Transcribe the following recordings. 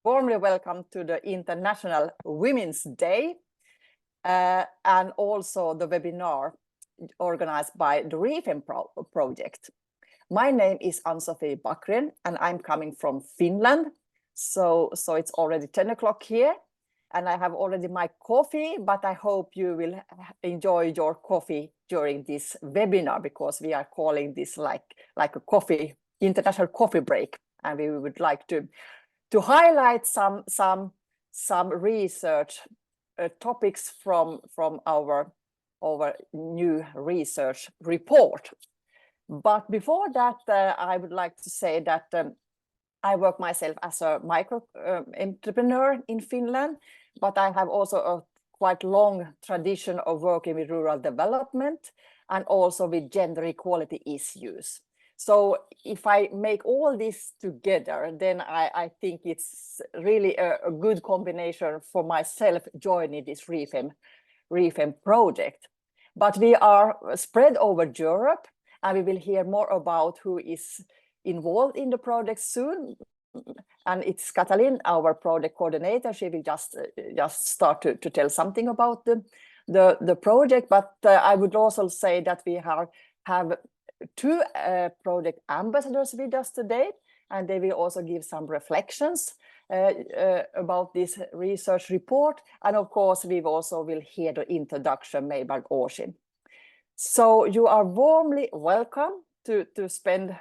Warmly welcome to the International Women's Day and also the webinar organized by the RE-FEM project. My name is Ann-Sofi Bakren and I'm coming from Finland. So it's already 10 o'clock here and I have already my coffee, but I hope you will enjoy your coffee during this webinar because we are calling this like a international coffee break, and we would like to highlight some research topics from our new research report. But before that, I would like to say that I work myself as a micro entrepreneur in Finland, but I have also a quite long tradition of working with rural development and also with gender equality issues. So if I make all this together, then I think it's really a good combination for myself joining this RE-FEM project. But we are spread over Europe, and we will hear more about who is involved in the project soon. And it's Katalin, our project coordinator. She will just start to tell something about the project. But I would also say that we have two project ambassadors with us today, and they will also give some reflections about this research report. And of course, we also will hear the introduction made by Oisin. So you are warmly welcome to spend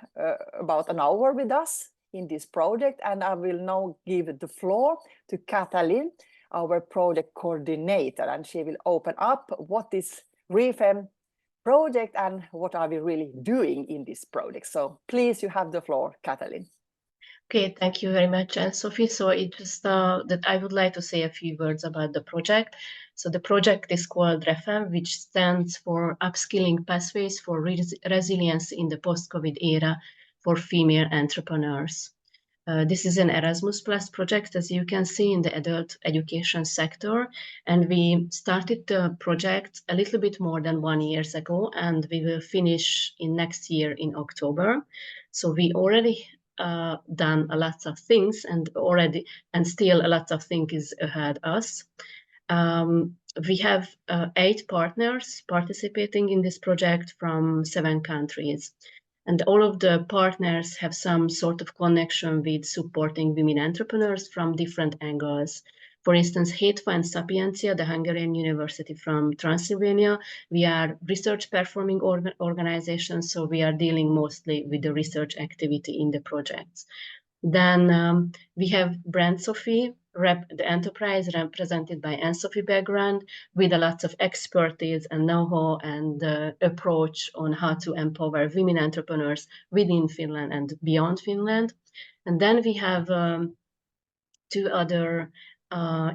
about an hour with us in this project. And I will now give the floor to Katalin, our project coordinator, and she will open up what is RE-FEM project and what are we really doing in this project. So please, you have the floor, Katalin. Okay, thank you very much, Ann-Sofi. So it just that I would like to say a few words about the project. So the project is called RE-FEM, which stands for Upskilling Pathways for Resilience in the Post-COVID Era for Female Entrepreneurs. This is an Erasmus Plus project, as you can see, in the adult education sector. And we started the project a little bit more than 1 year ago, and we will finish in next year in October. So we already done a lot of things and still a lot of things is ahead us. We have 8 partners participating in this project from 7 countries. And all of the partners have some sort of connection with supporting women entrepreneurs from different angles. For instance, HETFA and Sapientia, the Hungarian University from Transylvania, we are research performing organizations, so we are dealing mostly with the research activity in the projects. Then we have Brand Sophie, the enterprise represented by Ann-Sofi background, with a lot of expertise and know-how and approach on how to empower women entrepreneurs within Finland and beyond Finland. And then we have 2 other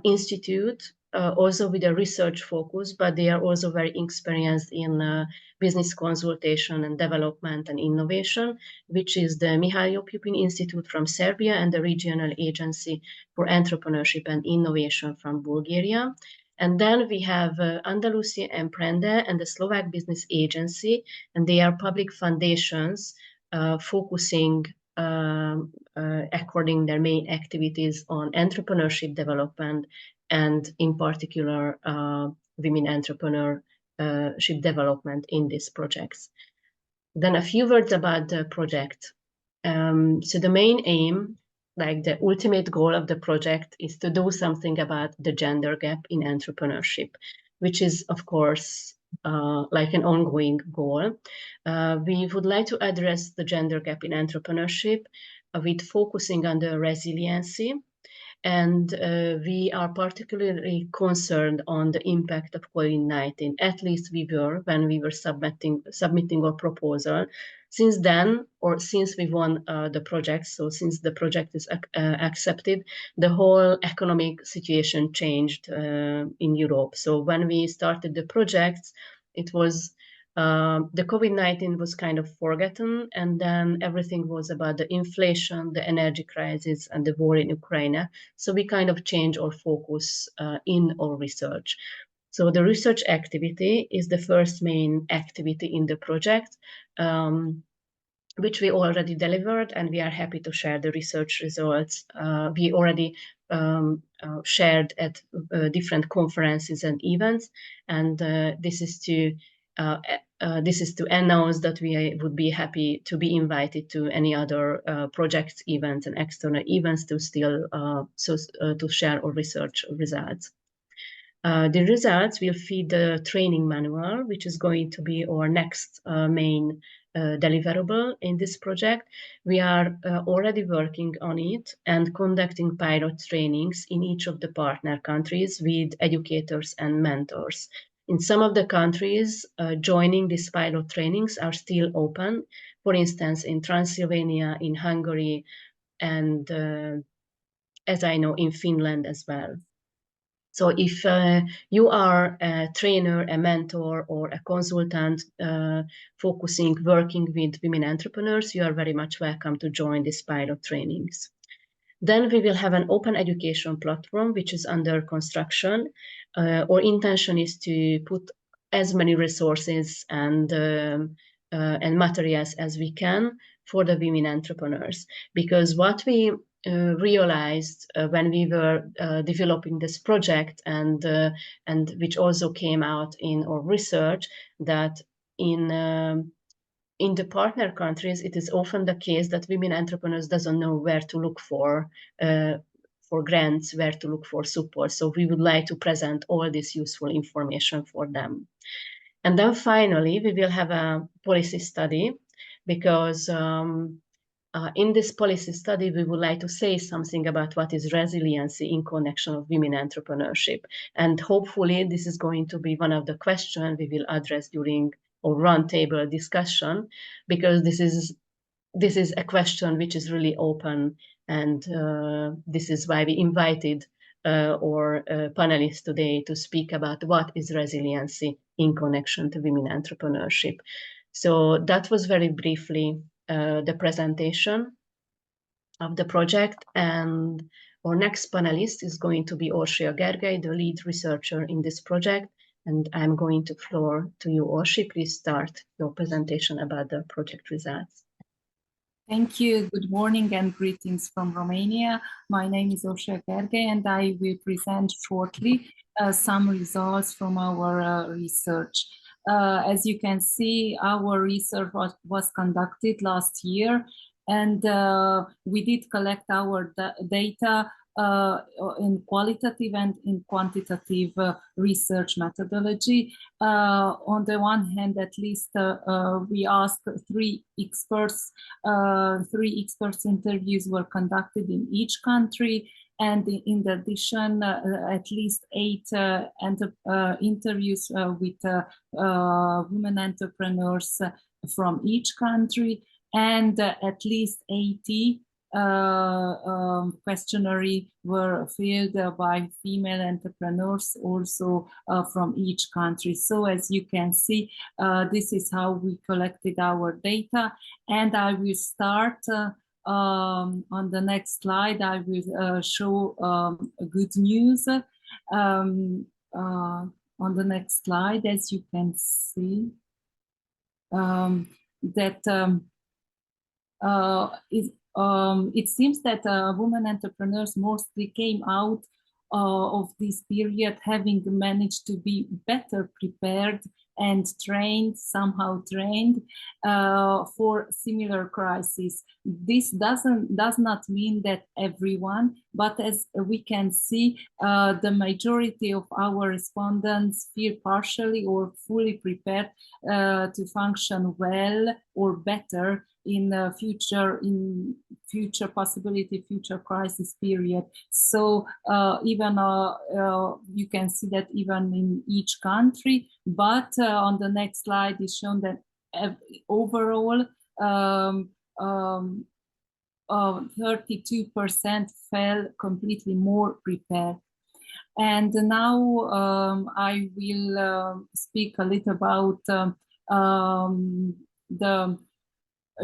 institutes, also with a research focus, but they are also very experienced in business consultation and development and innovation, which is the Mihailo Pupin Institute from Serbia and the Regional Agency for Entrepreneurship and Innovation from Bulgaria. And then we have Andalusia Emprende and the Slovak Business Agency, and they are public foundations focusing according their main activities on entrepreneurship development and in particular women entrepreneurship development in these projects. Then a few words about the project. So the main aim, like the ultimate goal of the project, is to do something about the gender gap in entrepreneurship, which is of course like an ongoing goal. We would like to address the gender gap in entrepreneurship with focusing on the resiliency. And we are particularly concerned on the impact of COVID-19. At least we were when we were submitting our proposal. Since then, or since we won the project, so since the project is accepted, the whole economic situation changed in Europe. So when we started the project, it was the COVID-19 was kind of forgotten, and then everything was about the inflation, the energy crisis, and the war in Ukraine. So we kind of changed our focus in our research. So the research activity is the first main activity in the project. which we already delivered, and we are happy to share the research results. We already shared at different conferences and events, and this is to announce that we would be happy to be invited to any other projects, events, and external events to still to share our research results. The results will feed the training manual, which is going to be our next main deliverable in this project. We are already working on it and conducting pilot trainings in each of the partner countries with educators and mentors. In some of the countries, joining these pilot trainings are still open. For instance, in Transylvania, in Hungary, and as I know, in Finland as well. So if you are a trainer, a mentor, or a consultant working with women entrepreneurs, you are very much welcome to join these pilot trainings. Then we will have an open education platform, which is under construction. Our intention is to put as many resources and materials as we can for the women entrepreneurs, because what we realized when we were developing this project, and which also came out in our research, that in the partner countries, it is often the case that women entrepreneurs doesn't know where to look for grants, where to look for support. So we would like to present all this useful information for them. And then finally, we will have a policy study, because in this policy study, we would like to say something about what is resiliency in connection of women entrepreneurship. And hopefully this is going to be one of the questions we will address during our roundtable discussion, because this is a question which is really open, and this is why we invited our panelists today to speak about what is resiliency in connection to women entrepreneurship. So that was very briefly the presentation of the project, and our next panelist is going to be Orsi Gergely, the lead researcher in this project, and I'm going to floor to you, Orsi. Please start your presentation about the project results. Thank you. Good morning and greetings from Romania. My name is Orsi Gergely, and I will present shortly some results from our research. As you can see, our research was conducted last year, and we did collect our data in qualitative and in quantitative research methodology. On the one hand, at least we asked three experts interviews were conducted in each country. And in addition, at least 8 interviews with women entrepreneurs from each country, and at least 80 questionnaire were filled by female entrepreneurs also from each country. So as you can see, this is how we collected our data, and I will start on the next slide. I will show good news. On the next slide, as you can see, it seems that women entrepreneurs mostly came out of this period having managed to be better prepared and somehow trained for similar crises. This does not mean that everyone, but as we can see, the majority of our respondents feel partially or fully prepared to function well or better in future crisis period. So even you can see that even in each country, but on the next slide is shown that overall 32% felt completely more prepared. And now I will speak a little about the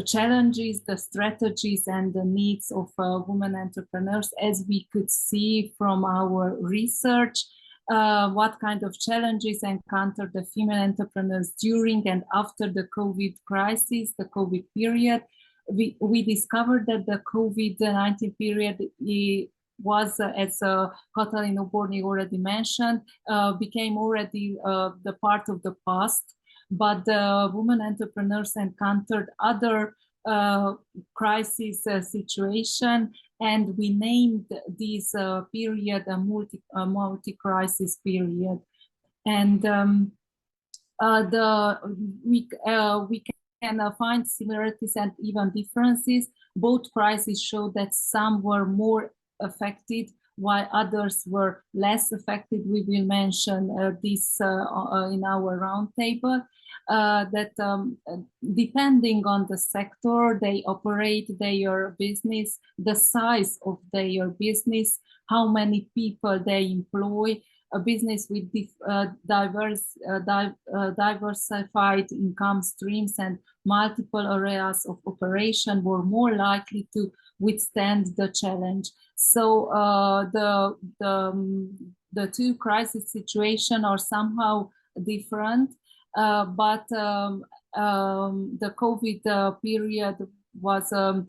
challenges, the strategies, and the needs of women entrepreneurs. As we could see from our research, what kind of challenges encountered the female entrepreneurs during and after the COVID crisis, the COVID period. we discovered that the COVID-19 period was, as Katalin Oborny already mentioned, became already the part of the past. But the women entrepreneurs encountered other crisis situation, and we named this period a multi-crisis period. And we can find similarities and even differences. Both crises show that some were more affected while others were less affected. We will mention this in our roundtable. That depending on the sector they operate their business, the size of their business, how many people they employ, a business with diversified income streams and multiple areas of operation were more likely to withstand the challenge. So the two crisis situations are somehow different, but the COVID period was a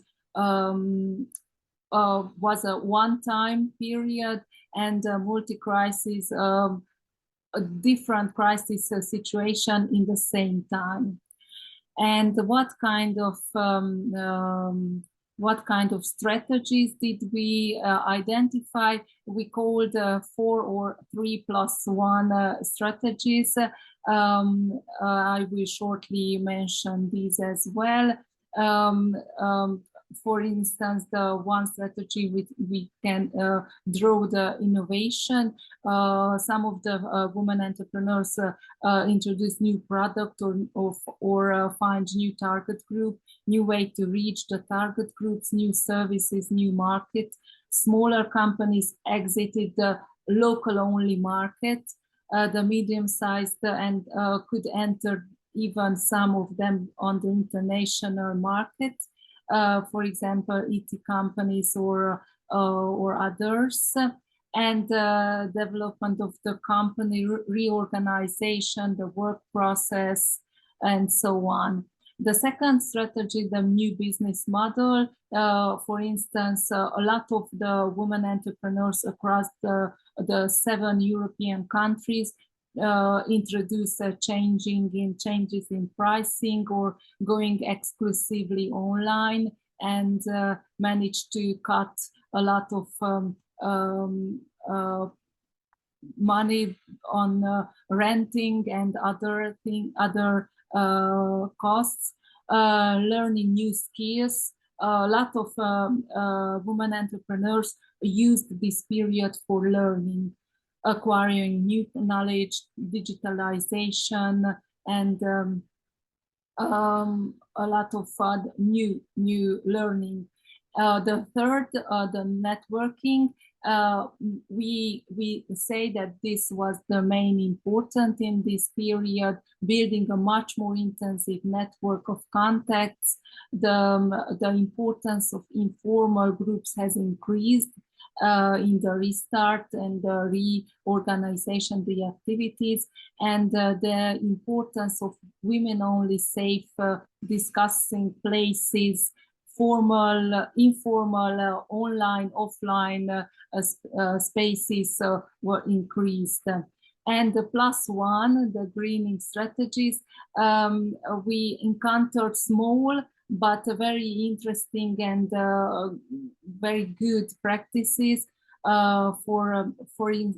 one-time period, and multi-crisis, a different crisis situation in the same time. And what kind of strategies did we identify? We called 4 or 3+1 strategies. I will shortly mention these as well. For instance, the one strategy we can draw the innovation. Some of the women entrepreneurs introduce new product or find new target group, new way to reach the target groups, new services, new market. Smaller companies exited the local only market. The medium-sized and could enter even some of them on the international market. For example, IT companies or others, and development of the company, reorganization, the work process, and so on. The second strategy, the new business model. For instance, a lot of the women entrepreneurs across the 7 European countries introduce changes in pricing or going exclusively online, and manage to cut a lot of money on renting and other costs, learning new skills. A lot of women entrepreneurs used this period for learning, acquiring new knowledge, digitalization, and a lot of new learning. The third, the networking. We say that this was the main important in this period, building a much more intensive network of contacts. The importance of informal groups has increased in the restart and the reorganization, the activities, and the importance of women-only safe discussing places, formal, informal, online, offline spaces were increased. And the +1, the greening strategies, we encountered small but very interesting and very good practices. For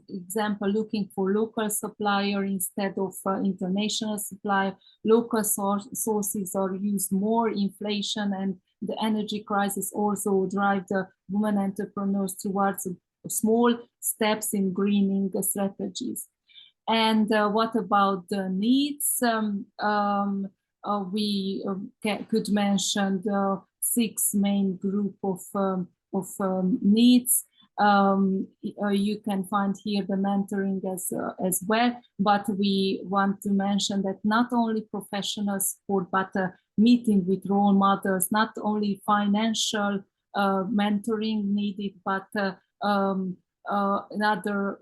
example, looking for local supplier instead of international supplier. Local sources are used more. Inflation and the energy crisis also drive the women entrepreneurs towards small steps in greening strategies. And what about the needs? We could mention the 6 main group of needs. You can find here the mentoring as well, but we want to mention that not only professional support, but meeting with role models, not only financial mentoring needed, but another,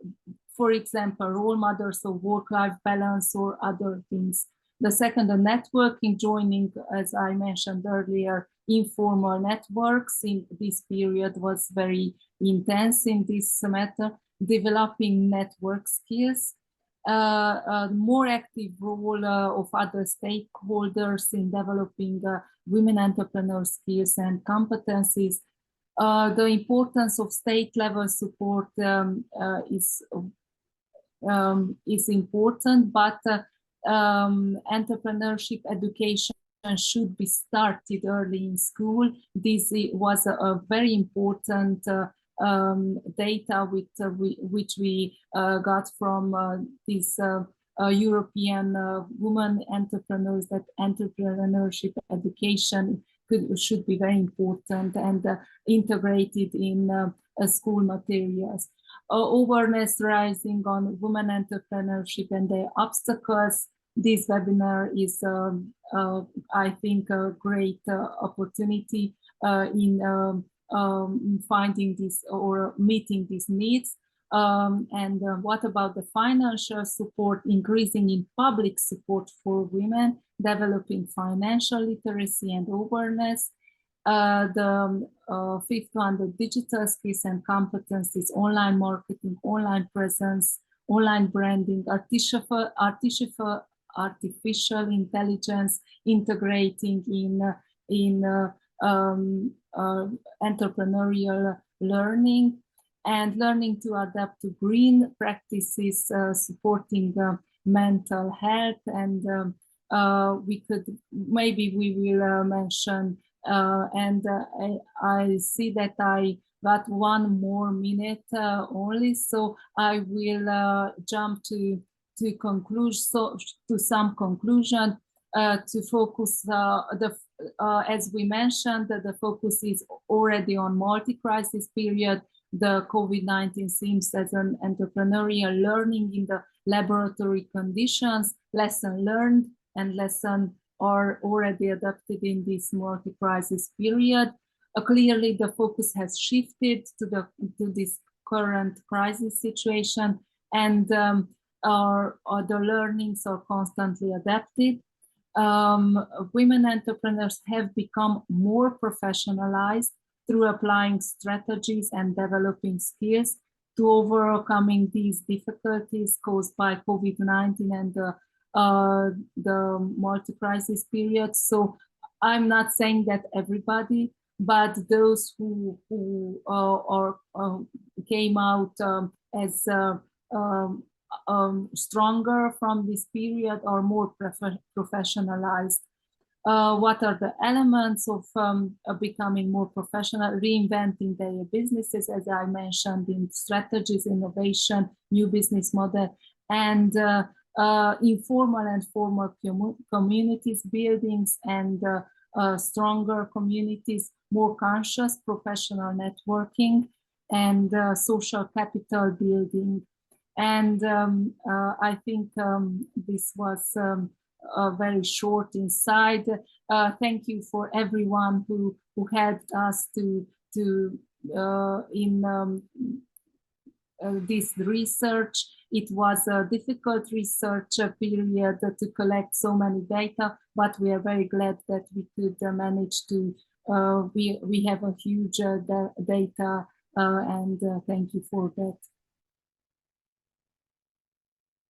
for example, role models of work-life balance or other things. The second, the networking, joining, as I mentioned earlier, informal networks in this period was very intense in this matter, developing network skills, more active role of other stakeholders in developing women entrepreneur skills and competencies. The importance of state-level support is important, but entrepreneurship education should be started early in school. This was a very important data which we got from these European women entrepreneurs, that entrepreneurship education should be very important and integrated in school materials. Awareness rising on women entrepreneurship and their obstacles. This webinar is, I think, a great opportunity in finding this or meeting these needs. And what about the financial support, increasing in public support for women, developing financial literacy and awareness. The fifth one, the digital skills and competencies, online marketing, online presence, online branding, artificial intelligence, integrating in entrepreneurial learning, and learning to adapt to green practices, supporting mental health. And we will mention, and I see that I got 1 more minute only, so I will jump to conclusion, to some conclusion, to focus as we mentioned, that the focus is already on multi-crisis period. The COVID-19 seems as an entrepreneurial learning in the laboratory conditions, lesson learned and lesson are already adapted in this multi-crisis period. Clearly, the focus has shifted to this current crisis situation, and the learnings are constantly adapted. Women entrepreneurs have become more professionalized through applying strategies and developing skills to overcoming these difficulties caused by COVID-19 and the multi-crisis period. So I'm not saying that everybody, but those who came out as stronger from this period are more professionalized. What are the elements of becoming more professional? Reinventing their businesses, as I mentioned, in strategies, innovation, new business model, and informal and formal communities, buildings, and stronger communities, more conscious professional networking, and social capital building. And I think this was very short inside. Thank you for everyone who helped us in this research. It was a difficult research period to collect so many data, but we are very glad that we could manage to, we have a huge data, and thank you for that.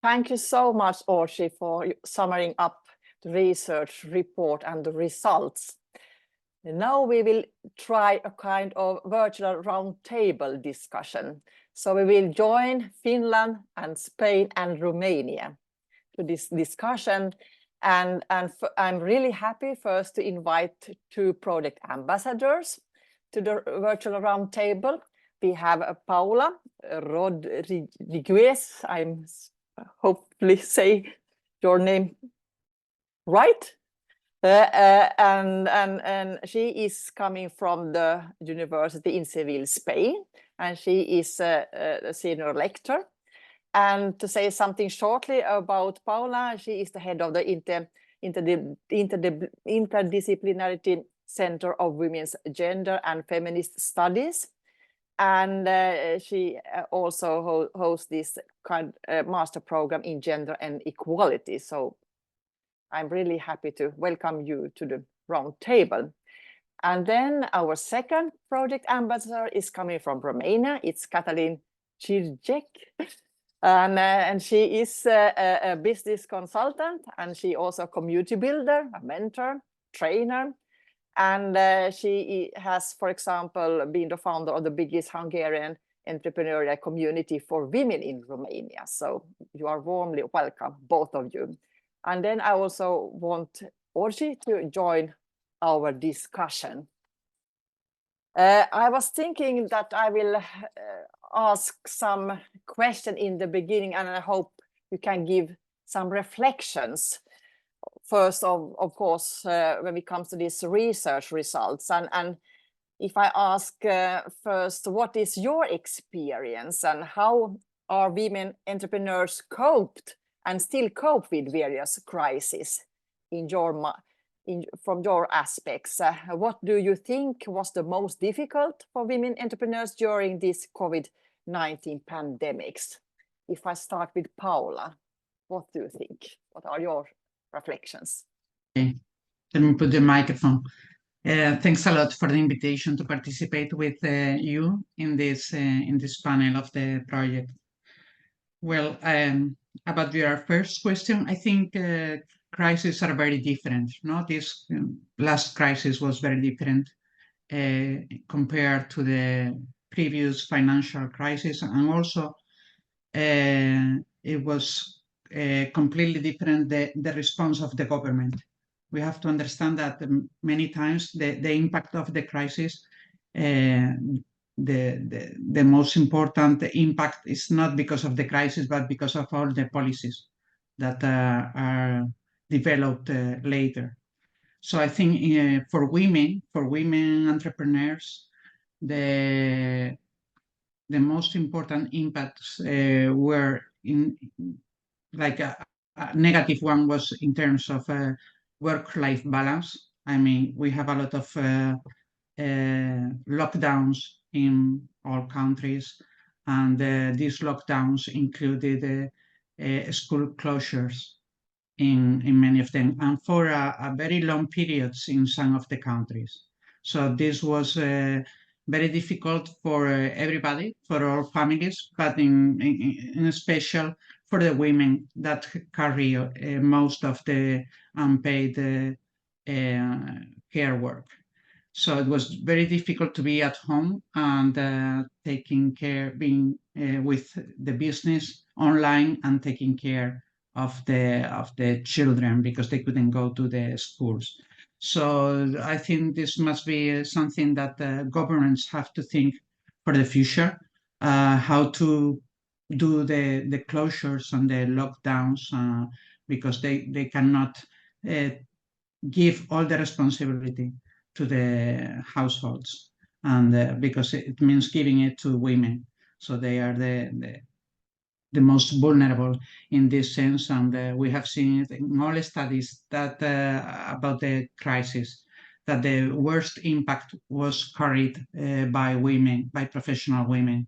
Thank you so much, Orsi, for summing up the research report and the results. And now we will try a kind of virtual roundtable discussion. So we will join Finland and Spain and Romania to this discussion. And I'm really happy first to invite 2 project ambassadors to the virtual roundtable. We have Paula Rodriguez. I'm hopefully say your name right. And she is coming from the university in Seville, Spain, and she is a senior lecturer. And to say something shortly about Paula, she is the head of the Interdisciplinarity Center of Women's Gender and Feminist Studies. And she also hosts this kind master program in gender and equality. So I'm really happy to welcome you to the round table. And then our second project ambassador is coming from Romania. It's Catalin Circec. And she is a business consultant, and she also a community builder, a mentor, trainer. And she has, for example, been the founder of the biggest Hungarian entrepreneurial community for women in Romania. So you are warmly welcome, both of you. And then I also want Orsi to join our discussion. I was thinking that I will ask some question in the beginning, and I hope you can give some reflections. First, of course, when it comes to these research results, and if I ask first, what is your experience and how are women entrepreneurs coped and still cope with various crises from your aspects? What do you think was the most difficult for women entrepreneurs during this COVID-19 pandemics? If I start with Paula, what do you think? What are your reflections? Okay, let me put the microphone. Thanks a lot for the invitation to participate with you in this panel of the project. Well, about your first question, I think crises are very different. No, this last crisis was very different compared to the previous financial crisis, and also it was completely different the response of the government. We have to understand that many times the impact of the crisis, the most important impact is not because of the crisis, but because of all the policies that are developed later. So I think for women entrepreneurs, the most important impacts were in like a negative one was in terms of work-life balance. I mean, we have a lot of lockdowns in all countries, and these lockdowns included school closures in many of them, and for a very long periods in some of the countries. So this was very difficult for everybody, for all families, but in special for the women that carry most of the unpaid care work. So it was very difficult to be at home and taking care, being with the business online and taking care of the children because they couldn't go to the schools. So I think this must be something that governments have to think for the future, how to do the closures and the lockdowns because they cannot give all the responsibility to the households, and because it means giving it to women, so they are the most vulnerable in this sense. And we have seen it in all studies that about the crisis, that the worst impact was carried by women, by professional women.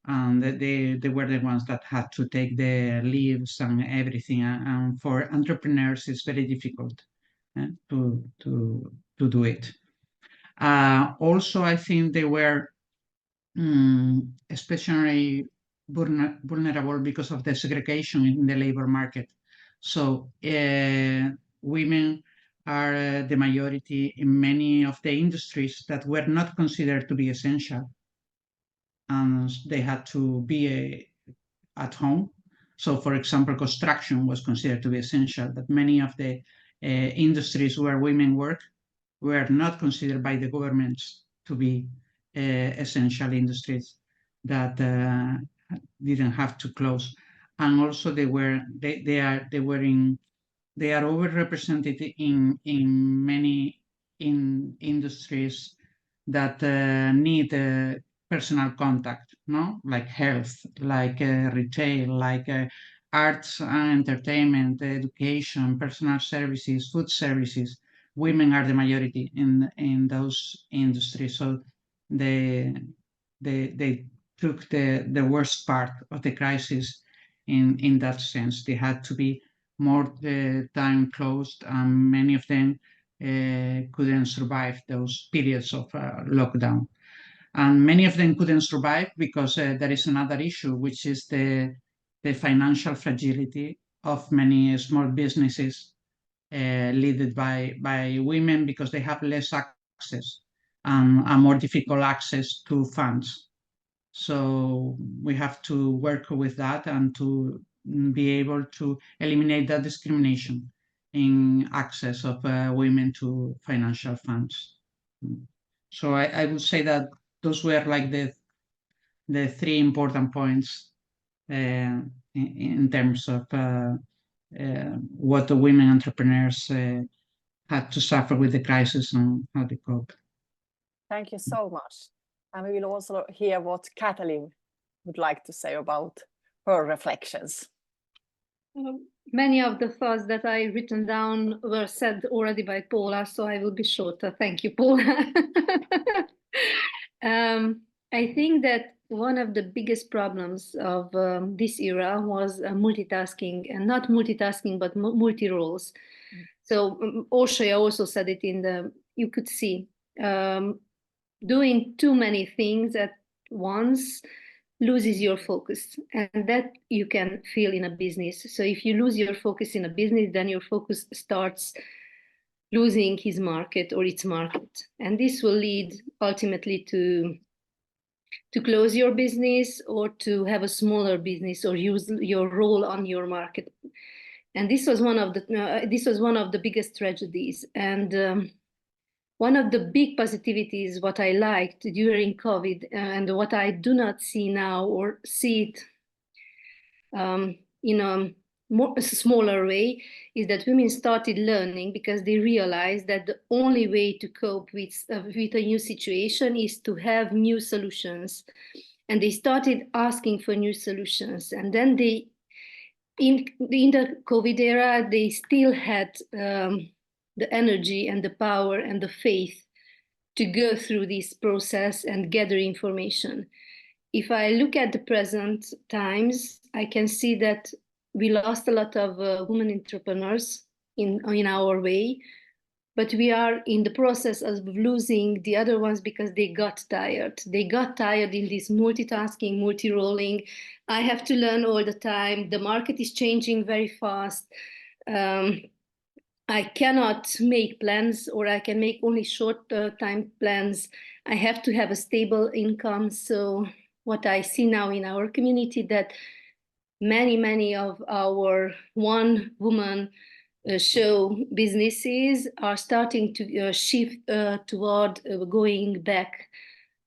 And they were the ones that had to take the leaves and everything. And for entrepreneurs, it's very difficult to do it. Also, I think they were especially vulnerable because of the segregation in the labor market. So women are the majority in many of the industries that were not considered to be essential, and they had to be at home. So, for example, construction was considered to be essential, but many of the industries where women work were not considered by the governments to be essential industries that didn't have to close. And also they are overrepresented in many industries that need personal contact, no, like health, like retail, like arts and entertainment, education, personal services, food services. Women are the majority in those industries, so they took the worst part of the crisis in that sense. They had to be more time closed, and many of them couldn't survive those periods of lockdown. And many of them couldn't survive because there is another issue, which is the financial fragility of many small businesses led by women, because they have less access and more difficult access to funds. So we have to work with that and to be able to eliminate that discrimination in access of women to financial funds. So I would say that those were like the three important points in terms of what the women entrepreneurs had to suffer with the crisis and how they cope. Thank you so much. And we will also hear what Kathleen would like to say about her reflections. Many of the thoughts that I written down were said already by Paula, so I will be shorter. Thank you, Paula. I think that one of the biggest problems of this era was multitasking, and not multitasking, but multi-roles. So Oshaya also said it in the, you could see, doing too many things at once loses your focus, and that you can feel in a business. So if you lose your focus in a business, then your focus starts losing his market or its market, and this will lead ultimately to close your business or to have a smaller business or use your role on your market. And this was one of the biggest tragedies. And one of the big positivities, what I liked during COVID, and what I do not see now or see it in a smaller way, is that women started learning, because they realized that the only way to cope with a new situation is to have new solutions. And they started asking for new solutions. And then in the COVID era, they still had the energy and the power and the faith to go through this process and gather information. If I look at the present times, I can see that we lost a lot of women entrepreneurs in our way, but we are in the process of losing the other ones because they got tired. They got tired in this multitasking, multi-rolling. I have to learn all the time. The market is changing very fast. I cannot make plans, or I can make only short time plans. I have to have a stable income. So what I see now in our community, that many of our one-woman show businesses are starting to shift toward going back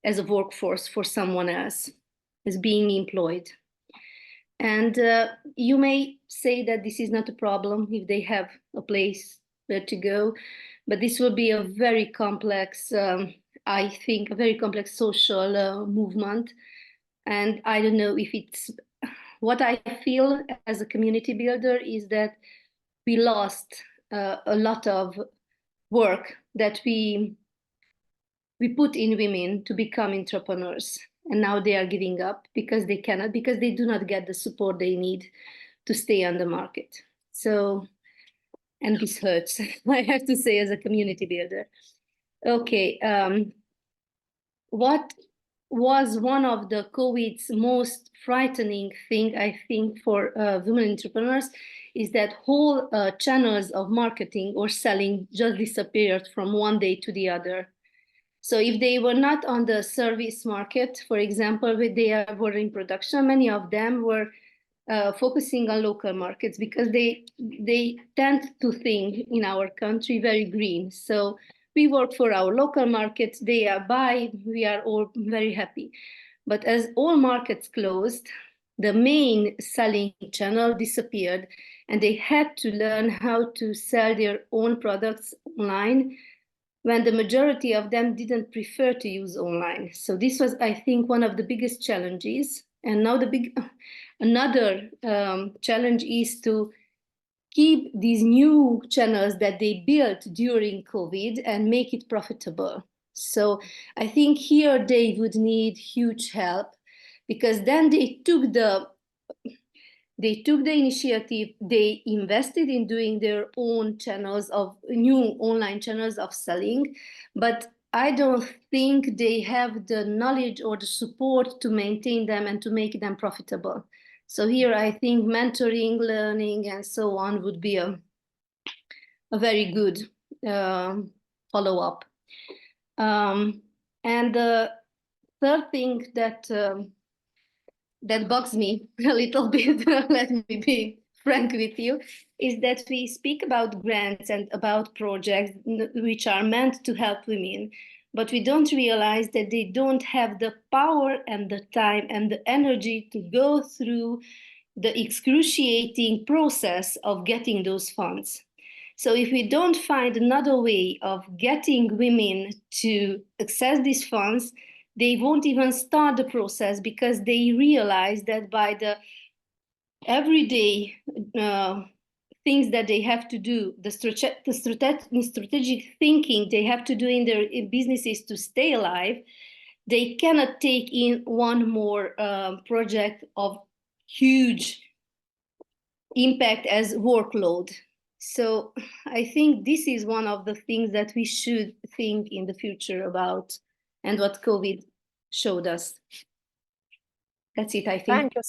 as a workforce for someone else, as being employed. And you may say that this is not a problem if they have a place where to go, but this will be a very complex, I think, a very complex social movement. And I don't know if it's, what I feel as a community builder is that we lost a lot of work that we put in women to become entrepreneurs. And now they are giving up because they cannot, because they do not get the support they need to stay on the market. So, and this hurts, I have to say, as a community builder. Okay, what was one of the COVID's most frightening thing, I think, for women entrepreneurs is that whole channels of marketing or selling just disappeared from one day to the other. So if they were not on the service market, for example, they were in production, many of them were focusing on local markets, because they tend to think in our country very green. So we work for our local markets, they are buy, we are all very happy. But as all markets closed, the main selling channel disappeared, and they had to learn how to sell their own products online, when the majority of them didn't prefer to use online. So this was, I think, one of the biggest challenges. And now another challenge is to keep these new channels that they built during COVID and make it profitable. So I think here they would need huge help, because then they took They took the initiative, they invested in doing their own channels of new online channels of selling, but I don't think they have the knowledge or the support to maintain them and to make them profitable. So here I think mentoring, learning, and so on would be a very good follow-up. And the third thing that bugs me a little bit, let me be frank with you, is that we speak about grants and about projects which are meant to help women, but we don't realize that they don't have the power and the time and the energy to go through the excruciating process of getting those funds. So if we don't find another way of getting women to access these funds, they won't even start the process because they realize that by the everyday things that they have to do, the strategic thinking they have to do in their businesses to stay alive, they cannot take in one more project of huge impact as workload. So I think this is one of the things that we should think in the future about, and what COVID showed us. That's it, I think. Thank you.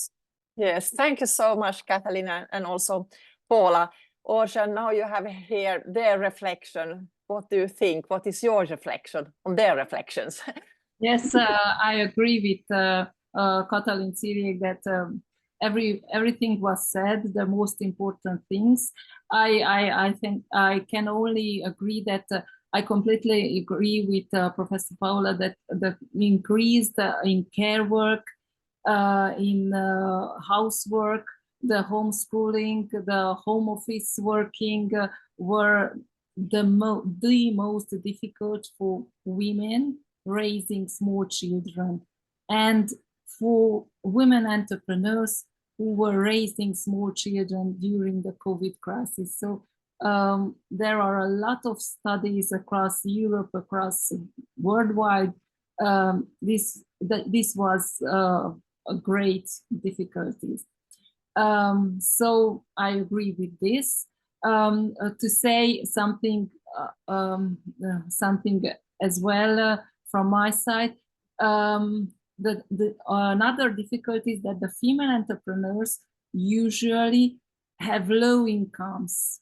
Yes, thank you so much, Catalina, and also Paula. Orsa, now you have here their reflection. What do you think? What is your reflection on their reflections? Yes, I agree with Katalin Sirek that everything was said, the most important things. I think I can only agree that I completely agree with Professor Paula that the increase in care work, in housework, the homeschooling, the home office working were the most difficult for women raising small children, and for women entrepreneurs who were raising small children during the COVID crisis. So there are a lot of studies across Europe, across worldwide. This was a great difficulties. So I agree with this. To say something, something as well from my side. Another difficulty is that the female entrepreneurs usually have low incomes.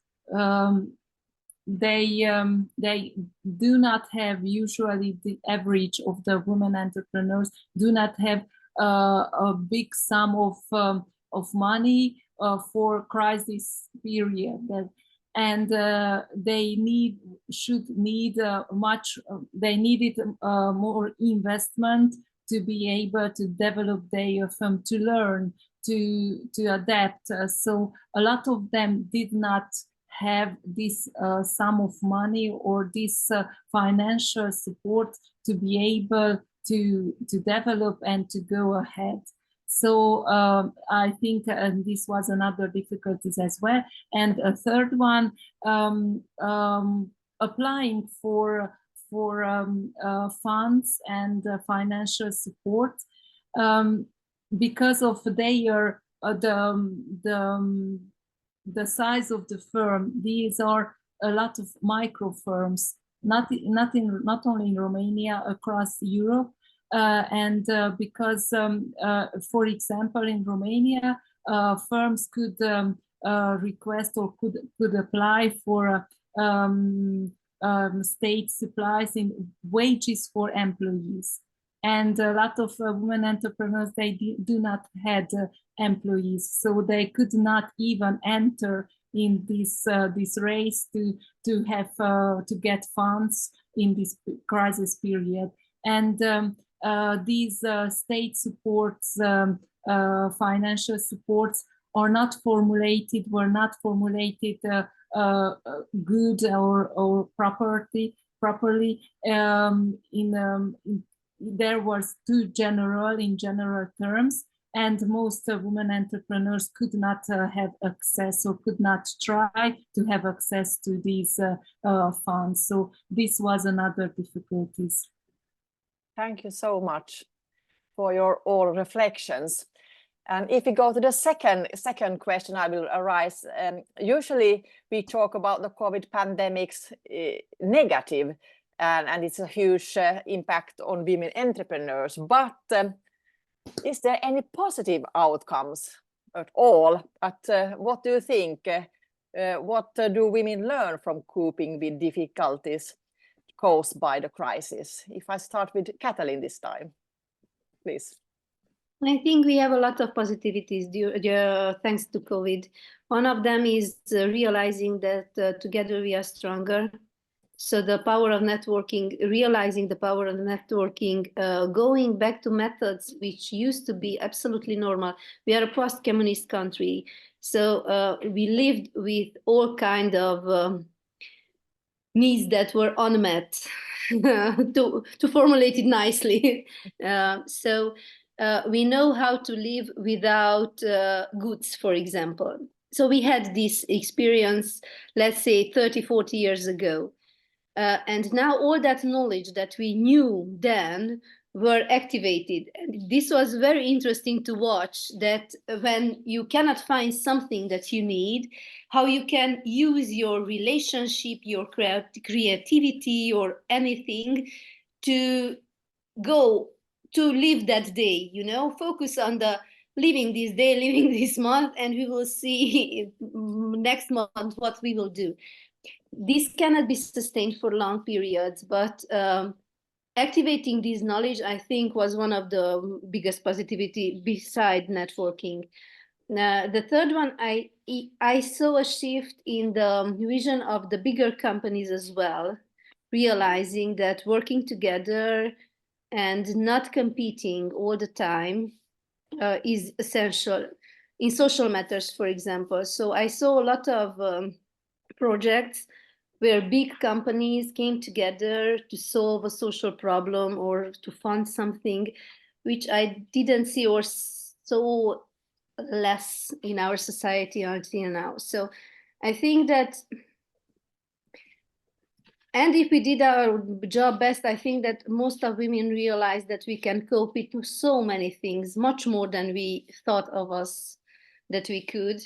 They do not have, usually the average of the women entrepreneurs do not have a big sum of money for crisis period, and they needed more investment to be able to develop their firm, to learn, to adapt. So a lot of them did not have this sum of money or this financial support to be able to develop and to go ahead. So I think this was another difficulties as well. And a third one, applying for funds and financial support because of their the size of the firm. These are a lot of micro firms, not only in Romania, across Europe. And because, for example, in Romania, firms could request or could apply for state supplies in wages for employees. And a lot of women entrepreneurs, they do not have employees, so they could not even enter in this race to get funds in this crisis period. And these state supports, financial supports, were not formulated good or properly. There was too general in general terms, and most women entrepreneurs could not have access or could not try to have access to these funds. So this was another difficulties. Thank you so much for your all reflections. And if we go to the second question, I will arise. Usually we talk about the COVID pandemic's negative, and it's a huge impact on women entrepreneurs. But is there any positive outcomes at all? What do you think? What do women learn from coping with difficulties caused by the crisis? If I start with Katalin this time, please. I think we have a lot of positivities thanks to COVID. One of them is realizing that together we are stronger. So the power of networking, realizing the power of networking, going back to methods which used to be absolutely normal. We are a post-communist country, so we lived with all kind of needs that were unmet, to formulate it nicely. We know how to live without goods, for example. So we had this experience, let's say 30, 40 years ago. And now all that knowledge that we knew then were activated. And this was very interesting to watch, that when you cannot find something that you need, how you can use your relationship, your creativity or anything to go to live that day, focus on the living this day, living this month, and we will see next month what we will do. This cannot be sustained for long periods, but activating this knowledge, I think, was one of the biggest positivity beside networking. The third one, I saw a shift in the vision of the bigger companies as well, realizing that working together and not competing all the time is essential in social matters, for example. So I saw a lot of projects where big companies came together to solve a social problem or to fund something, which I didn't see or so less in our society until now. So I think that, and if we did our job best, I think that most of women realized that we can cope with so many things, much more than we thought of us that we could.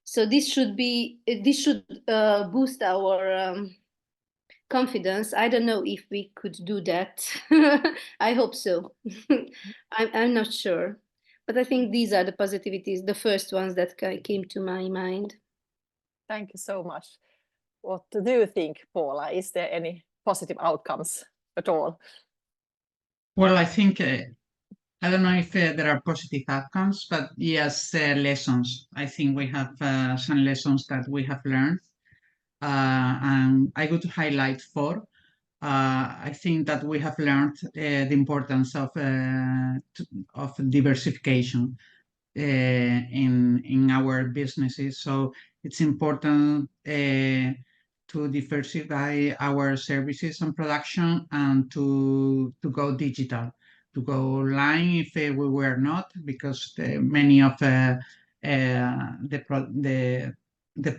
So this should boost our confidence. I don't know if we could do that. I hope so. I'm not sure, but I think these are the positivities, the first ones that came to my mind. Thank you so much. What do you think, Paula? Is there any positive outcomes at all? Well, I think I don't know if there are positive outcomes, but yes, lessons. I think we have some lessons that we have learned, and I would highlight 4. I think that we have learned the importance of diversification in our businesses. So it's important to diversify our services and production, and to go digital, to go online if we were not, because many of the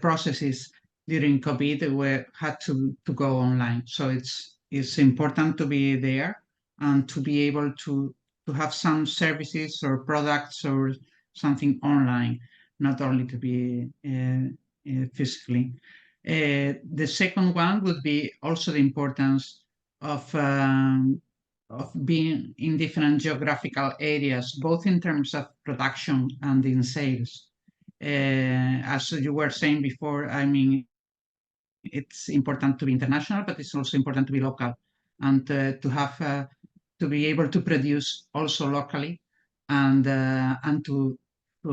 processes during COVID had to go online. So it's important to be there and to be able to have some services or products or something online, not only to be physically. The second one would be also the importance of being in different geographical areas, both in terms of production and in sales. As you were saying before, I mean, it's important to be international, but it's also important to be local, and to have to be able to produce also locally, and to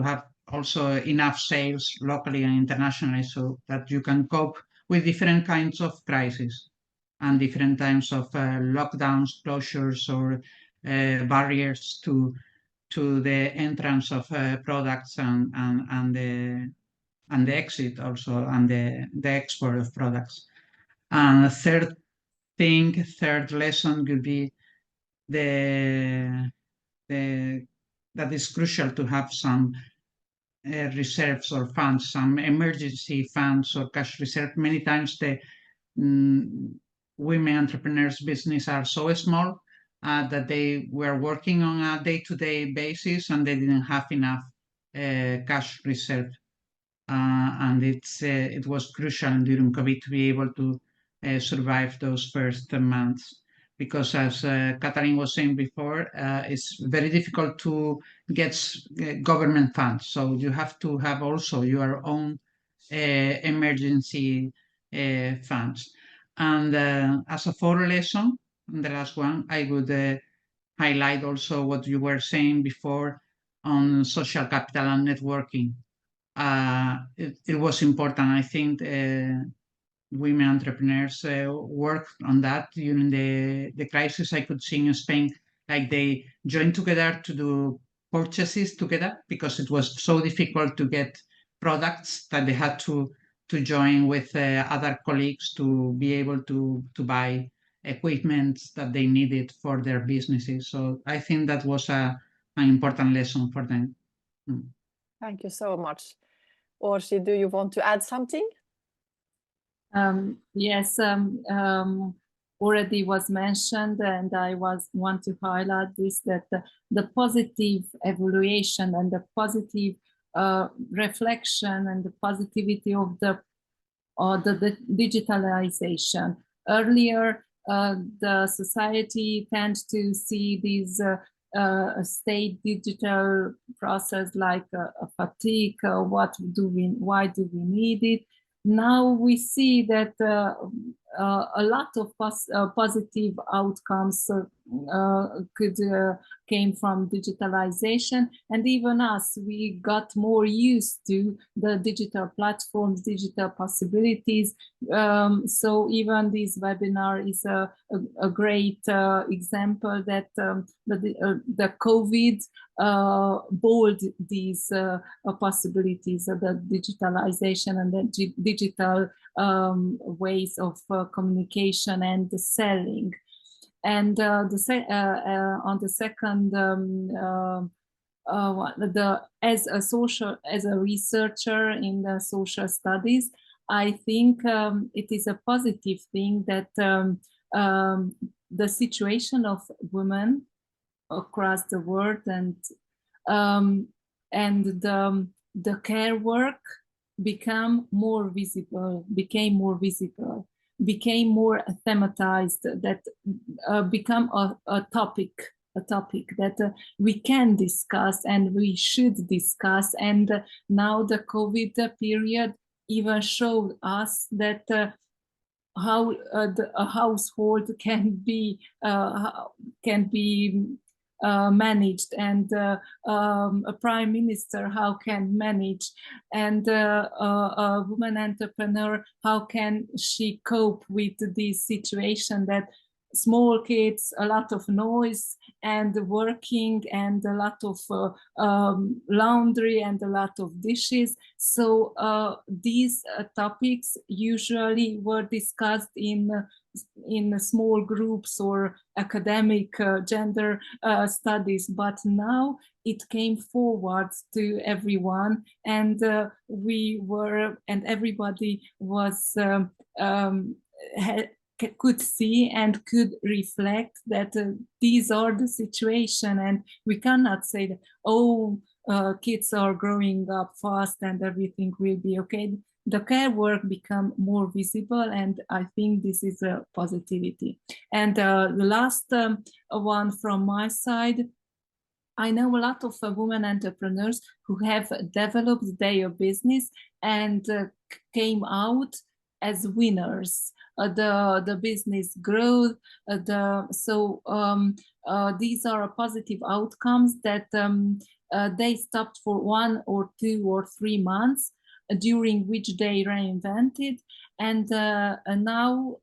have also enough sales locally and internationally, so that you can cope with different kinds of crises and different types of lockdowns, closures, or barriers to the entrance of products and the exit also, and the export of products. And a third lesson would be that it's crucial to have some reserves or funds, some emergency funds or cash reserve. Many times the women entrepreneurs' business are so small that they were working on a day-to-day basis, and they didn't have enough cash reserve. And it was crucial during COVID to be able to survive those first months, because as Catherine was saying before, it's very difficult to get government funds. So you have to have also your own emergency funds. And as a fourth lesson, the last one, I would highlight also what you were saying before on social capital and networking. It was important. I think women entrepreneurs worked on that during the crisis. I could see in Spain, like they joined together to do purchases together, because it was so difficult to get products that they had to join with other colleagues to be able to buy equipment that they needed for their businesses. So I think that was an important lesson for them. Thank you so much. Orsi, do you want to add something? Yes, already was mentioned, and I want to highlight this, that the positive evaluation and the positive reflection and the positivity of the digitalization. Earlier, the society tends to see these state digital process like a fatigue. Why do we need it? Now we see that a lot of positive outcomes came from digitalization, and even us, we got more used to the digital platforms, digital possibilities. So even this webinar is a great example that the COVID bold these possibilities of the digitalization and the digital ways of communication and the selling. And on the second, as a researcher in the social studies, I think it is a positive thing that the situation of women across the world and the care work became more visible, became more thematized, that become a topic that we can discuss and we should discuss. And now the COVID period even showed us that how a household can be managed, and a prime minister how can manage, and a woman entrepreneur how can she cope with this situation, that small kids, a lot of noise and working, and a lot of laundry and a lot of dishes. So these topics usually were discussed in small groups or academic gender studies, but now it came forward to everyone, and everybody was could see and could reflect that these are the situation, and we cannot say that kids are growing up fast and everything will be okay. The care work become more visible, and I think this is a positivity. And the last one from my side, I know a lot of women entrepreneurs who have developed their business and came out as winners. The business growth, these are positive outcomes that they stopped for 1 or 2 or 3 months, during which they reinvented, and now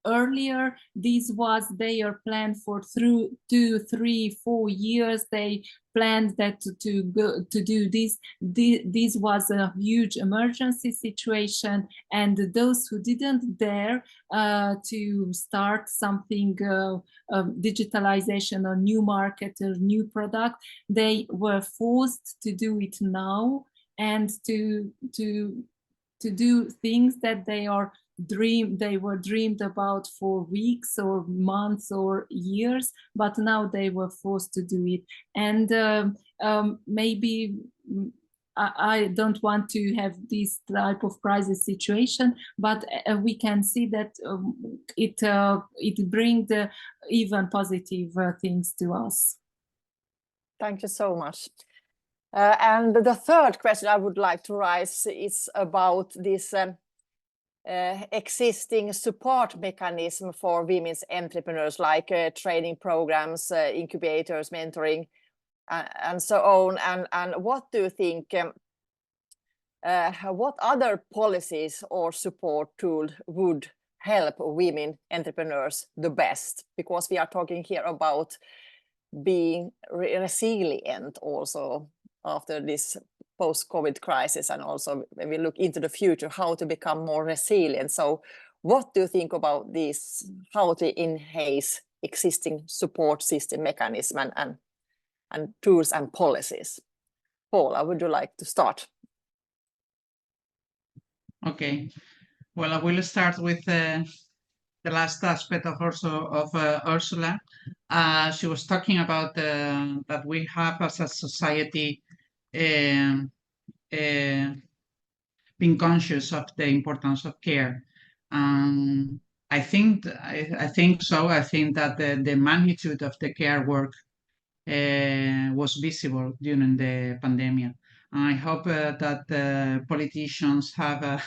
earlier this was their plan for 2, 3, 4 years. They planned that to do this. This was a huge emergency situation, and those who didn't dare to start something, digitalization or new market or new product, they were forced to do it now, and to do things that they are were dreamed about for weeks or months or years, but now they were forced to do it. And maybe I don't want to have this type of crisis situation, but we can see that it brings even positive things to us. Thank you so much. And the third question I would like to raise is about this existing support mechanism for women's entrepreneurs, like training programs, incubators, mentoring, and so on. And what do you think, what other policies or support tools would help women entrepreneurs the best? Because we are talking here about being resilient also after this post-COVID crisis, and also when we look into the future, how to become more resilient. So what do you think about this, how to enhance existing support system mechanism and tools and policies? Paula, would you like to start? Okay, well, I will start with the last aspect of Ursula. She was talking about that we have as a society being conscious of the importance of care. I think so. I think that the magnitude of the care work was visible during the pandemic. I hope that politicians have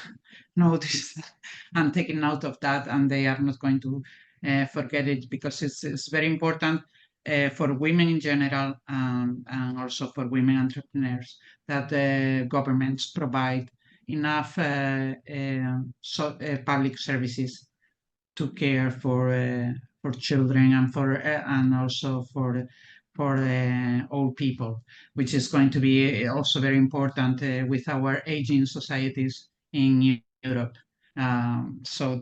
noticed and taken note of that, and they are not going to forget it, because it's very important for women in general, and also for women entrepreneurs, that governments provide enough public services to care for children and also for old people, which is going to be also very important with our aging societies in Europe. So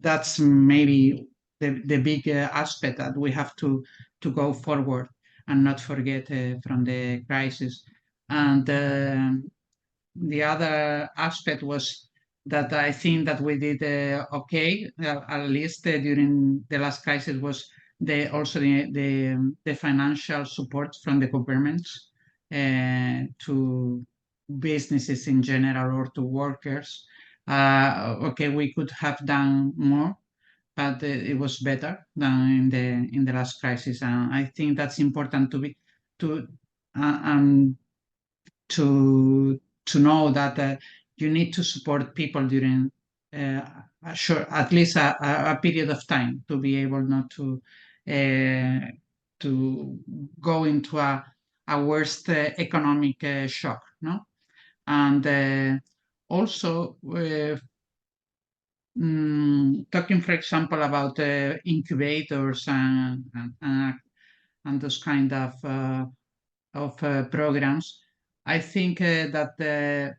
that's maybe the big aspect that we have to go forward and not forget from the crisis. And the other aspect was that I think that we did okay, at least during the last crisis, was also the financial support from the governments to businesses in general or to workers. Okay, we could have done more, but it was better than in the last crisis, and I think that's important to know that you need to support people during at least a period of time, to be able not to go into a worst economic shock, no? And also talking, for example, about incubators and those kind of programs, I think that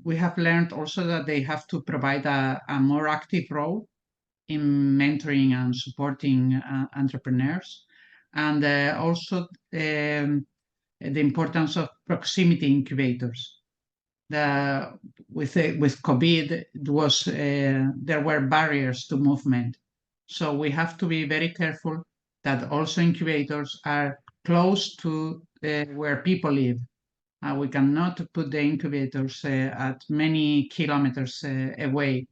we have learned also that they have to provide a more active role in mentoring and supporting entrepreneurs, and also the importance of proximity incubators. With COVID, there were barriers to movement, so we have to be very careful that also incubators are close to where people live. We cannot put the incubators at many kilometers away,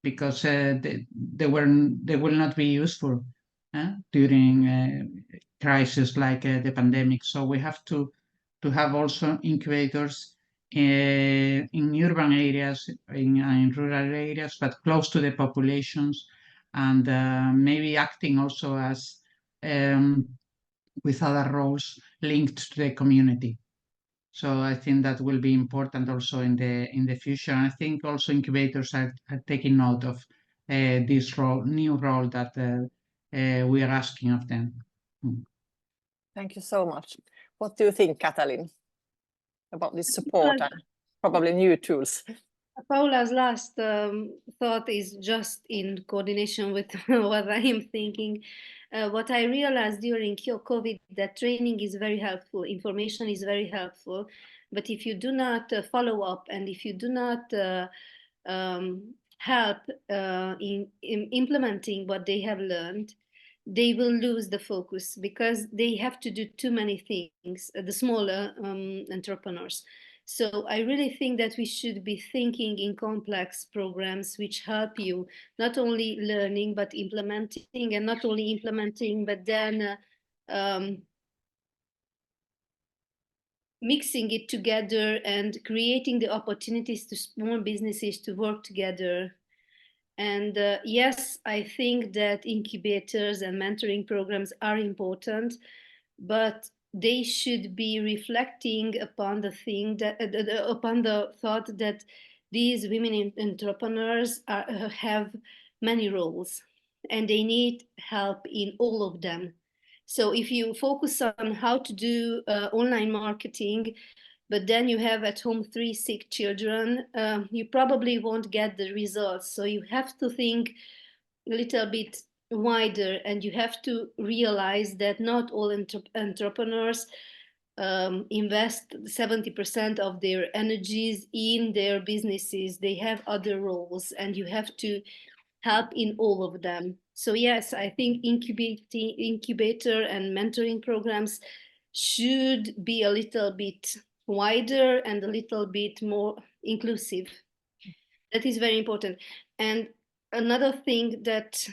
because they will not be useful during crises like the pandemic. So we have to have also incubators in urban areas, in rural areas, but close to the populations, and maybe acting also as with other roles linked to the community. So I think that will be important also in the future. And I think also incubators are taking note of this new role that we are asking of them. Thank you so much. What do you think, Katalin, about this support and probably new tools? Paula's last thought is just in coordination with what I am thinking. What I realized during COVID, that training is very helpful, information is very helpful, but if you do not follow up, and if you do not help in implementing what they have learned, they will lose the focus because they have to do too many things, the smaller entrepreneurs. So I really think that we should be thinking in complex programs which help you not only learning but implementing, and not only implementing but then mixing it together and creating the opportunities to small businesses to work together. And yes, I think that incubators and mentoring programs are important, but they should be reflecting upon the thing that upon the thought that these women entrepreneurs have many roles and they need help in all of them. So if you focus on how to do online marketing, but then you have at home 3 sick children, you probably won't get the results. So you have to think a little bit wider, and you have to realize that not all entrepreneurs invest 70% of their energies in their businesses. They have other roles, and you have to help in all of them. So yes, I think incubator and mentoring programs should be a little bit wider and a little bit more inclusive. That is very important. And another thing that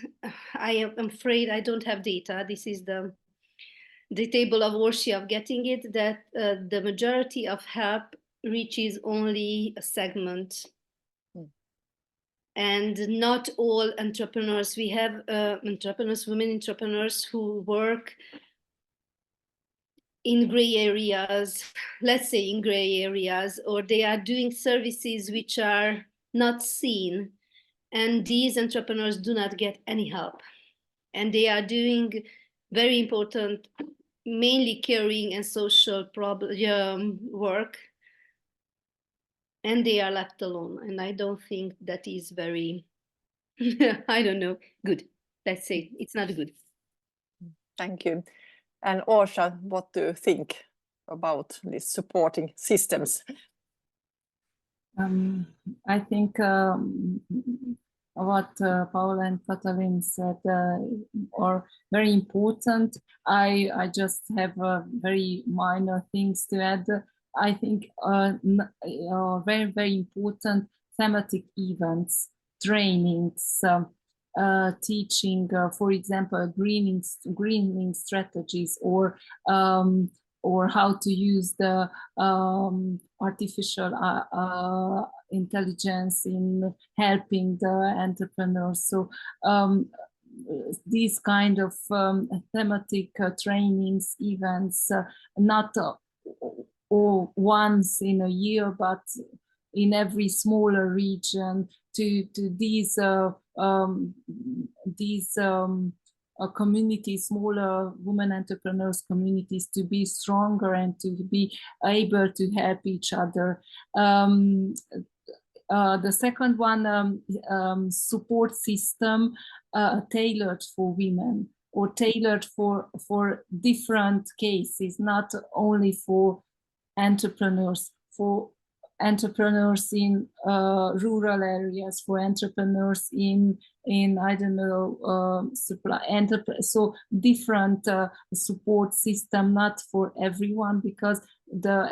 I am afraid I don't have data, this is the table of Orsi of getting it, that the majority of help reaches only a segment. And not all entrepreneurs. We have entrepreneurs, women entrepreneurs who work in gray areas, let's say in gray areas, or they are doing services which are not seen. And these entrepreneurs do not get any help. And they are doing very important, mainly caring and social work. And they are left alone. And I don't think that is very, I don't know, good. Let's say it's not good. Thank you. And Orsa, what do you think about these supporting systems? I think what Paula and Katalin said are very important. I just have very minor things to add. I think very, very important thematic events, trainings, teaching, for example, greening strategies, or how to use the artificial intelligence in helping the entrepreneurs. So these kind of thematic trainings, events, not once in a year, but in every smaller region, to these communities, smaller women entrepreneurs communities, to be stronger and to be able to help each other. The second one, support system tailored for women, or tailored for different cases, not only for entrepreneurs, for entrepreneurs in rural areas, for entrepreneurs in I don't know, so different support system, not for everyone, because the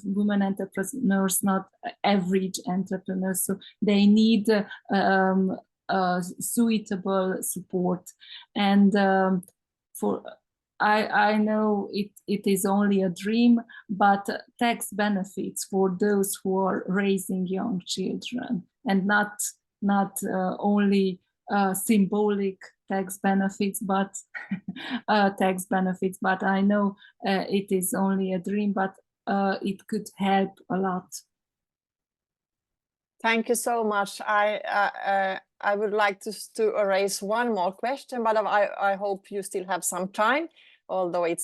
women entrepreneurs not average entrepreneurs, so they need suitable support. And for I know it is only a dream, but tax benefits for those who are raising young children, and not only symbolic tax benefits, but tax benefits. But I know it is only a dream, but it could help a lot. Thank you so much. I would like to raise one more question, but I hope you still have some time, although we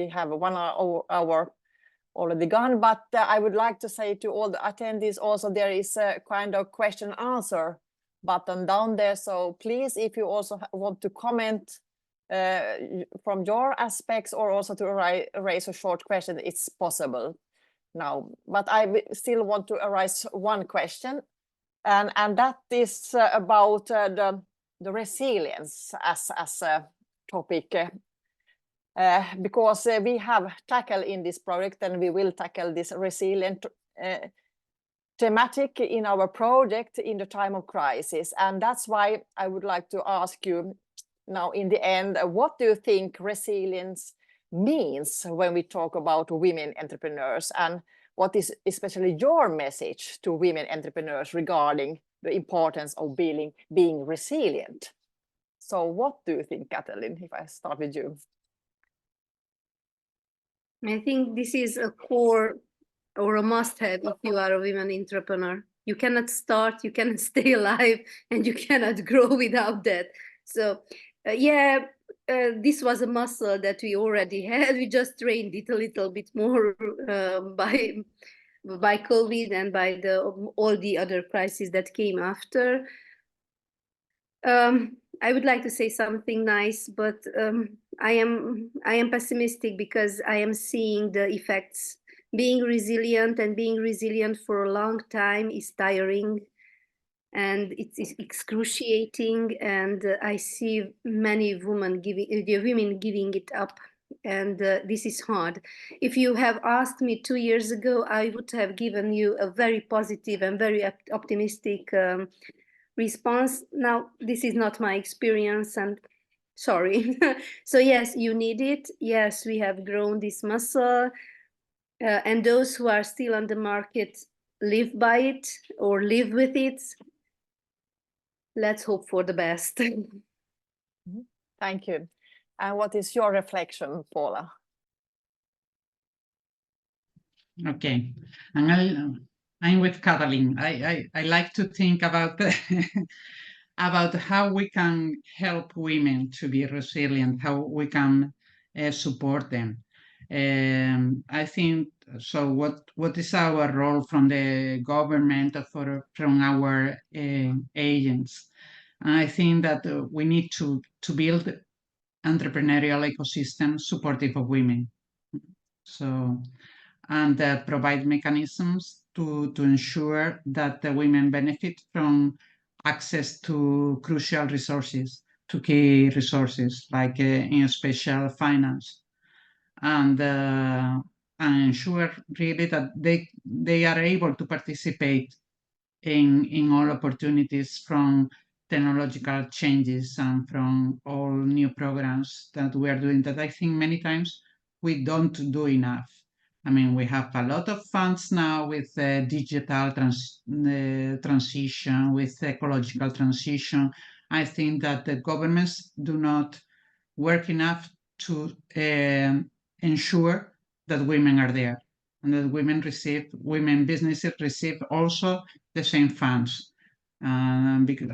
have 1 hour already gone. But I would like to say to all the attendees also, there is a kind of question answer button down there. So please, if you also want to comment from your aspects, or also to raise a short question, it's possible now. But I still want to raise one question. and that is about the resilience as a topic, because we have tackled in this project, and we will tackle this resilient thematic in our project in the time of crisis. And that's why I would like to ask you now in the end, what do you think resilience means when we talk about women entrepreneurs, and what is especially your message to women entrepreneurs regarding the importance of being resilient? So what do you think, Katalin, if I start with you? I think this is a core or a must-have if you are a women entrepreneur. You cannot start, you cannot stay alive, and you cannot grow without that. So this was a muscle that we already had. We just trained it a little bit more by COVID and by all the other crises that came after. I would like to say something nice, but I am pessimistic because I am seeing the effects. Being resilient for a long time is tiring, and it's excruciating. And I see many women giving it up, and this is hard. If you have asked me 2 years ago, I would have given you a very positive and very optimistic response. Now this is not my experience, and sorry. So yes, you need it. Yes, we have grown this muscle, and those who are still on the market live by it or live with it. Let's hope for the best. Thank you. And what is your reflection, Paula? Okay, and I'm with Katalin. I like to think about about how we can help women to be resilient, how we can support them. I think so. What is our role from the government or from our agents? And I think that we need to build entrepreneurial ecosystem supportive of women. So, and provide mechanisms to ensure that the women benefit from access to crucial resources, to key resources like in special finance, and ensure really that they are able to participate in all opportunities from technological changes and from all new programs that we are doing, that I think many times we don't do enough. I mean, we have a lot of funds now with digital transition, with ecological transition. I think that the governments do not work enough to ensure that women are there, and that women businesses receive also the same funds. Because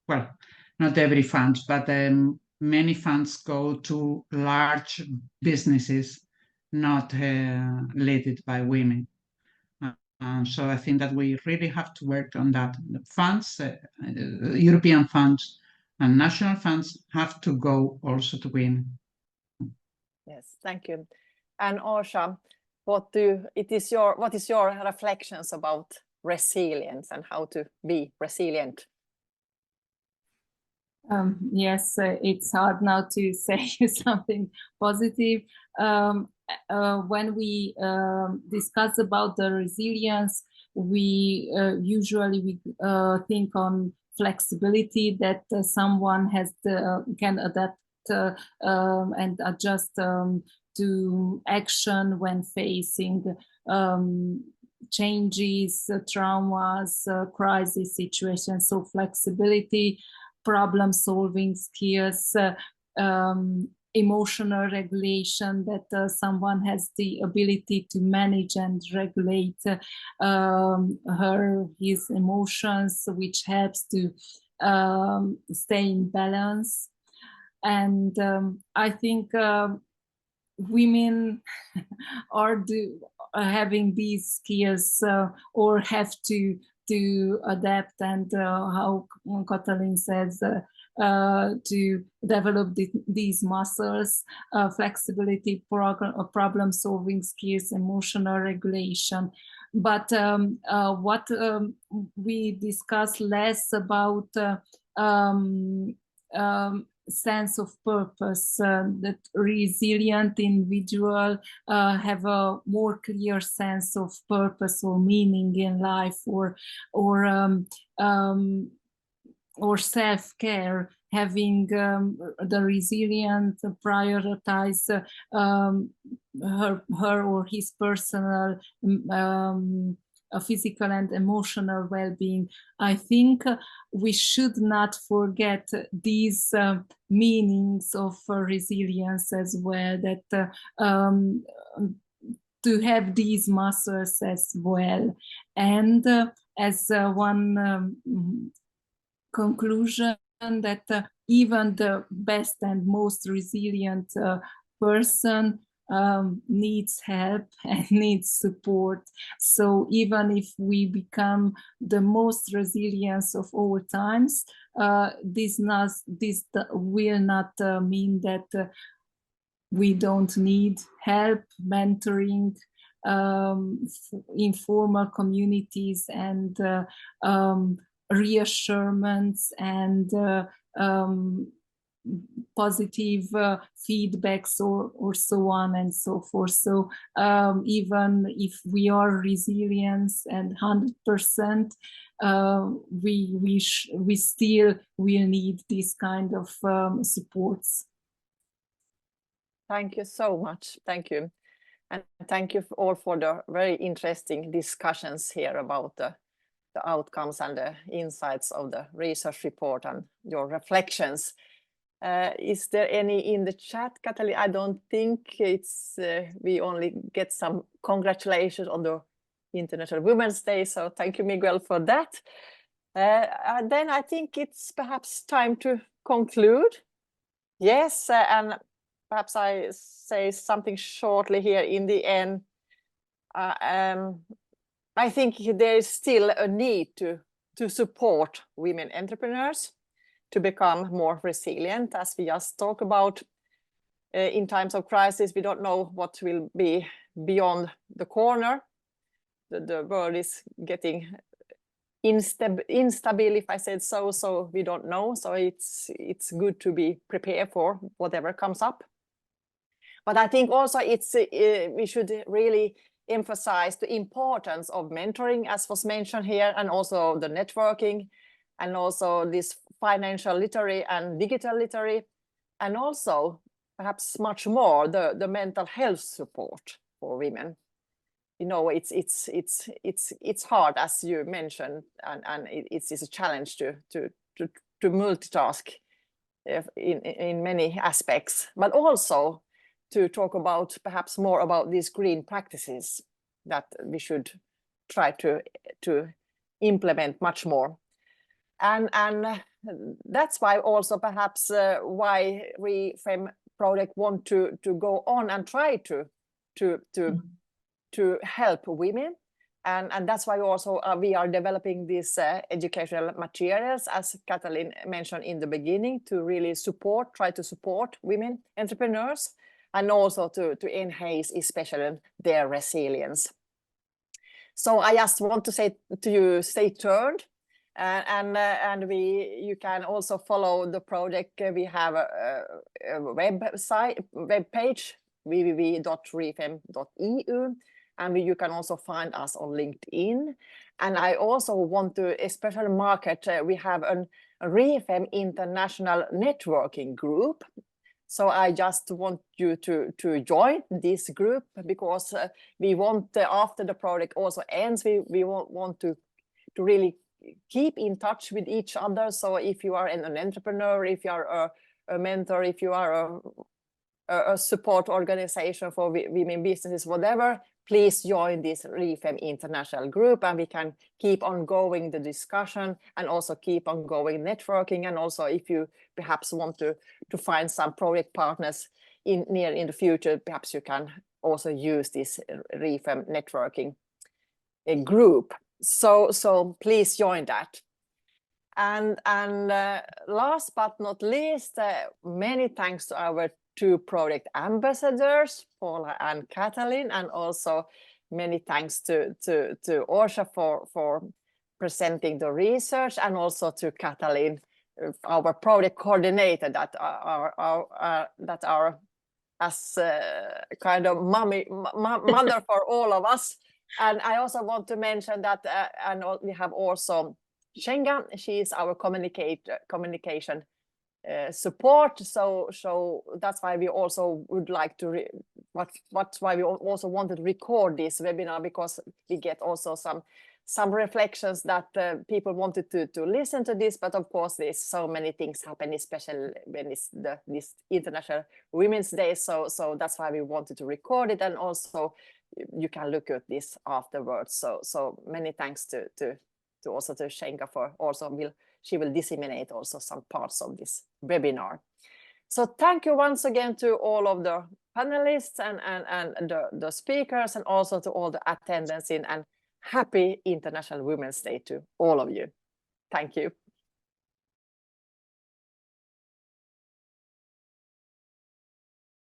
well, not every funds, but many funds go to large businesses not led by women. So I think that we really have to work on that. The funds, European funds and national funds, have to go also to women. Yes, thank you. And Orsa, what is your reflections about resilience and how to be resilient? Yes, it's hard now to say something positive. When we discuss about the resilience, we usually think on flexibility, that someone can adapt and adjust to action when facing changes, traumas, crisis situations. So flexibility, problem-solving skills, emotional regulation, that someone has the ability to manage and regulate his emotions, which helps to stay in balance. And I think women are having these skills or have to adapt, and how Katalin says, to develop these muscles, flexibility, problem-solving skills, emotional regulation. but what we discuss less about sense of purpose, that resilient individual have a more clear sense of purpose or meaning in life, or self-care, having the resilient prioritize her or his personal physical and emotional well-being. I think we should not forget these meanings of resilience as well, that to have these muscles as well. And as one conclusion, that even the best and most resilient person needs help and needs support. So even if we become the most resilient of all times, this will not mean that we don't need help, mentoring, informal communities, and reassurance, and positive feedbacks, or so on and so forth. So even if we are resilient and 100%, we still will need this kind of supports. Thank you so much. Thank you. And thank you all for the very interesting discussions here about the outcomes and the insights of the research report and your reflections. Is there any in the chat, Katalin? I don't think it's, we only get some congratulations on the International Women's Day. So thank you, Miguel, for that. Then I think it's perhaps time to conclude. Yes, and perhaps I say something shortly here in the end. I think there is still a need to support women entrepreneurs to become more resilient, as we just talked about. In times of crisis, we don't know what will be beyond the corner. The world is getting instable, if I said so. So we don't know. So it's good to be prepared for whatever comes up. But I think also we should really emphasize the importance of mentoring, as was mentioned here, and also the networking, and also this financial literacy and digital literacy, and also perhaps much more the mental health support for women. You know, it's hard, as you mentioned, and it's a challenge to multitask in many aspects, but also to talk about perhaps more about these green practices that we should try to implement much more. And that's why also perhaps why RE-FEM project want to go on and try to help women. And that's why also we are developing these educational materials, as Katalin mentioned in the beginning, to really try to support women entrepreneurs, and also to enhance especially their resilience. So I just want to say to you, stay tuned, and you can also follow the project. We have a web page, www.refem.eu, and you can also find us on LinkedIn. And I also want to especially market, we have a RE-FEM International Networking Group. So I just want you to join this group, because we want, after the project also ends, we want to really keep in touch with each other. So if you are an entrepreneur, if you are a mentor, if you are a support organization for women businesses, whatever, please join this RE-FEM International Group, and we can keep on going the discussion, and also keep on going networking. And also, if you perhaps want to find some project partners in the future, perhaps you can also use this RE-FEM networking group. So please join that. And last but not least, many thanks to our two project ambassadors, Paula and Katalin, and also many thanks to Orsa for presenting the research, and also to Katalin, our project coordinator, that are as kind of mother for all of us. And I also want to mention that, and we have also Shenga. She is our communication support. So that's why we also would like to that's why we also wanted to record this webinar, because we get also some reflections that people wanted to listen to this. But of course, there's so many things happening, especially when it's this International Women's Day. So that's why we wanted to record it, and also you can look at this afterwards. So many thanks to also to Shenka for also she will disseminate also some parts of this webinar. So thank you once again to all of the panelists and the speakers, and also to all the attendants and happy International Women's Day to all of you. Thank you.